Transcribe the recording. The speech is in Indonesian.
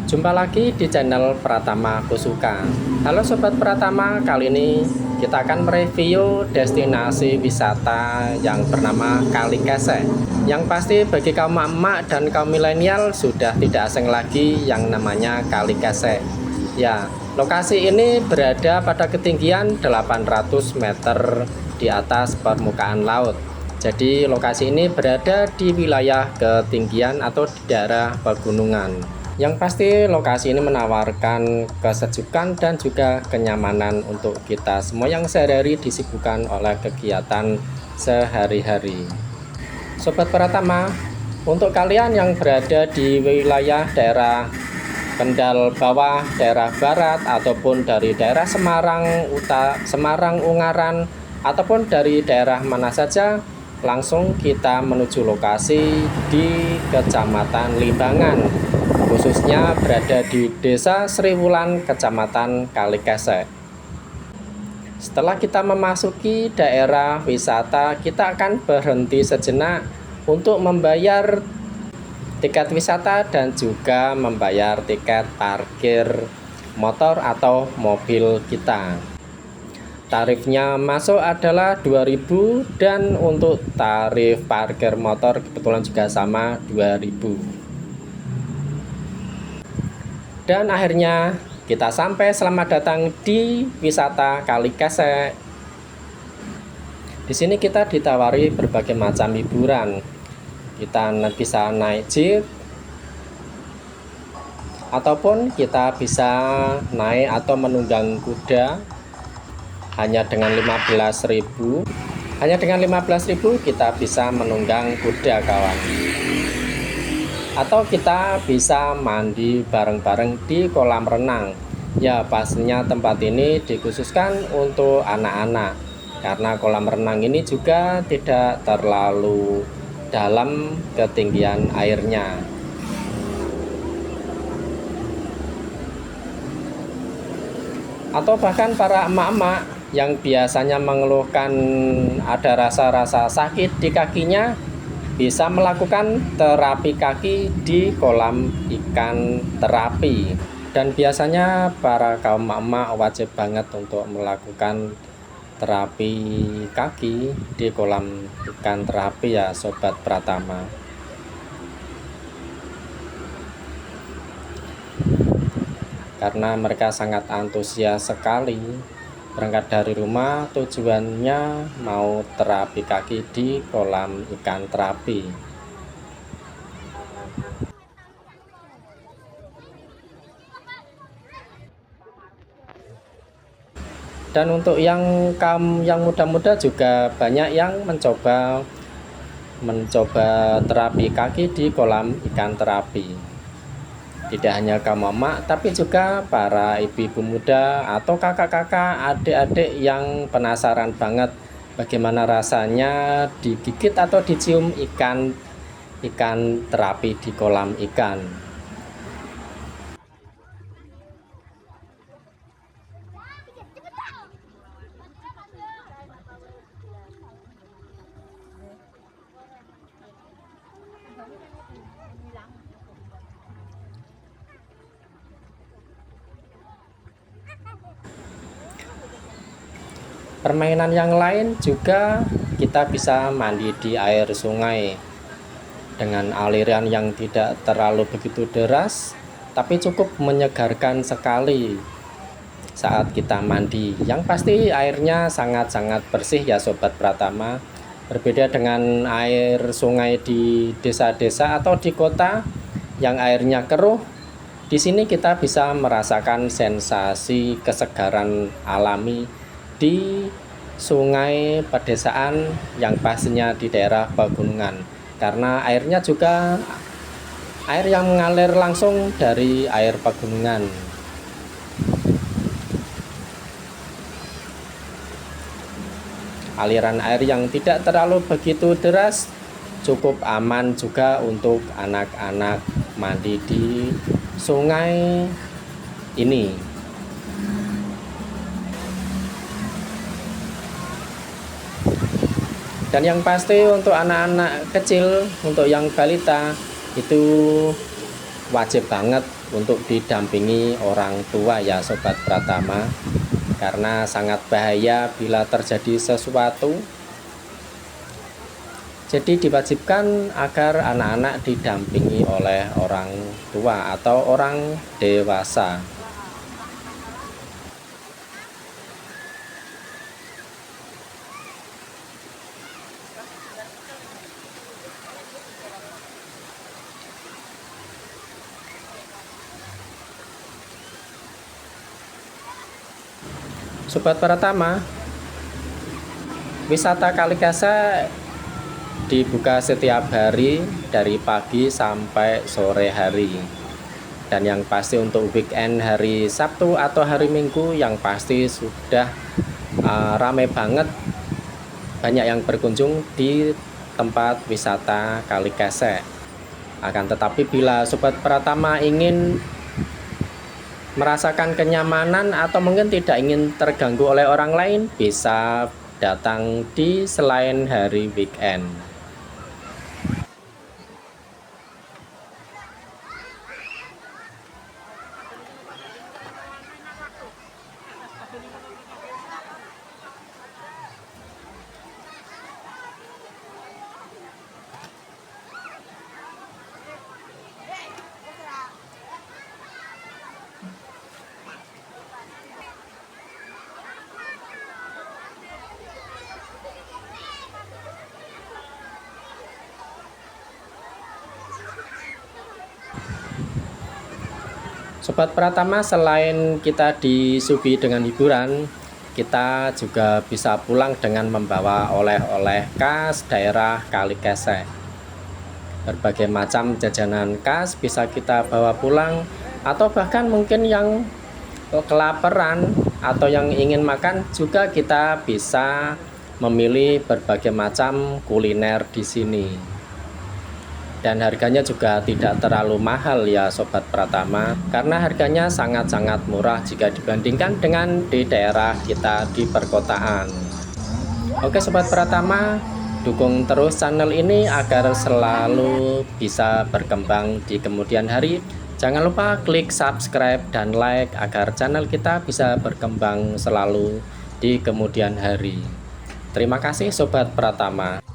Jumpa lagi di channel Pratama Kusuka. Halo Sobat Pratama, kali ini kita akan mereview destinasi wisata yang bernama Kali Kesek. Yang pasti bagi kaum emak dan kaum milenial sudah tidak asing lagi yang namanya Kali Kesek. Ya, lokasi ini berada pada ketinggian 800 meter di atas permukaan laut. Jadi lokasi ini berada di wilayah ketinggian atau di daerah pegunungan. Yang pasti lokasi ini menawarkan kesejukan dan juga kenyamanan untuk kita semua yang sehari-hari disibukkan oleh kegiatan sehari-hari. Sobat Pratama, untuk kalian yang berada di wilayah daerah Kendal bawah, daerah barat, ataupun dari daerah Semarang, Semarang, Ungaran, ataupun dari daerah mana saja, langsung kita menuju lokasi di Kecamatan Limbangan, khususnya berada di Desa Sriwulan, Kecamatan Kali Kesek. Setelah kita memasuki daerah wisata, kita akan berhenti sejenak untuk membayar tiket wisata dan juga membayar tiket parkir motor atau mobil kita. Tarifnya masuk adalah 2.000 dan untuk tarif parkir motor kebetulan juga sama 2.000. Dan akhirnya kita sampai, selamat datang di wisata Kali Kesek. Di sini kita ditawari berbagai macam hiburan. Kita bisa naik jeep ataupun kita bisa naik atau menunggang kuda hanya dengan 15.000. Hanya dengan 15.000 kita bisa menunggang kuda, kawan. Atau kita bisa mandi bareng-bareng di kolam renang. Ya, pastinya tempat ini dikhususkan untuk anak-anak karena kolam renang ini juga tidak terlalu dalam ketinggian airnya. Atau bahkan para emak-emak yang biasanya mengeluhkan ada rasa-rasa sakit di kakinya bisa melakukan terapi kaki di kolam ikan terapi. Dan biasanya para kaum emak wajib banget untuk melakukan terapi kaki di kolam ikan terapi ya Sobat Pratama. Karena mereka sangat antusias sekali berangkat dari rumah tujuannya mau terapi kaki di kolam ikan terapi. Dan untuk yang muda-muda juga banyak yang mencoba terapi kaki di kolam ikan terapi. Tidak hanya kaum emak, tapi juga para ibu-ibu muda atau kakak-kakak, adik-adik yang penasaran banget bagaimana rasanya digigit atau dicium ikan terapi di kolam ikan. Permainan yang lain juga kita bisa mandi di air sungai dengan aliran yang tidak terlalu begitu deras, tapi cukup menyegarkan sekali saat kita mandi. Yang pasti airnya sangat-sangat bersih ya Sobat Pratama. Berbeda dengan air sungai di desa-desa atau di kota yang airnya keruh. Di sini kita bisa merasakan sensasi kesegaran alami di sungai pedesaan yang pastinya di daerah pegunungan, karena airnya juga air yang mengalir langsung dari air pegunungan. Aliran air yang tidak terlalu begitu deras, cukup aman juga untuk anak-anak mandi di sungai ini. Dan yang pasti untuk anak-anak kecil, untuk yang balita itu wajib banget untuk didampingi orang tua ya Sobat Pratama, karena sangat bahaya bila terjadi sesuatu. Jadi diwajibkan agar anak-anak didampingi oleh orang tua atau orang dewasa. Sobat Pratama, wisata Kalikasa dibuka setiap hari dari pagi sampai sore hari. Dan yang pasti untuk weekend hari Sabtu atau hari Minggu yang pasti sudah ramai banget, banyak yang berkunjung di tempat wisata Kalikasa. Akan tetapi bila Sobat Pratama ingin merasakan kenyamanan atau mungkin tidak ingin terganggu oleh orang lain, bisa datang di selain hari weekend. Sobat Pratama, selain kita disuguhi dengan hiburan, kita juga bisa pulang dengan membawa oleh-oleh khas daerah Kalikasa. Berbagai macam jajanan khas bisa kita bawa pulang, atau bahkan mungkin yang kelaparan atau yang ingin makan juga kita bisa memilih berbagai macam kuliner di sini. Dan harganya juga tidak terlalu mahal ya Sobat Pratama, karena harganya sangat-sangat murah jika dibandingkan dengan di daerah kita di perkotaan. Oke Sobat Pratama, dukung terus channel ini agar selalu bisa berkembang di kemudian hari. Jangan lupa klik subscribe dan like agar channel kita bisa berkembang selalu di kemudian hari. Terima kasih Sobat Pratama.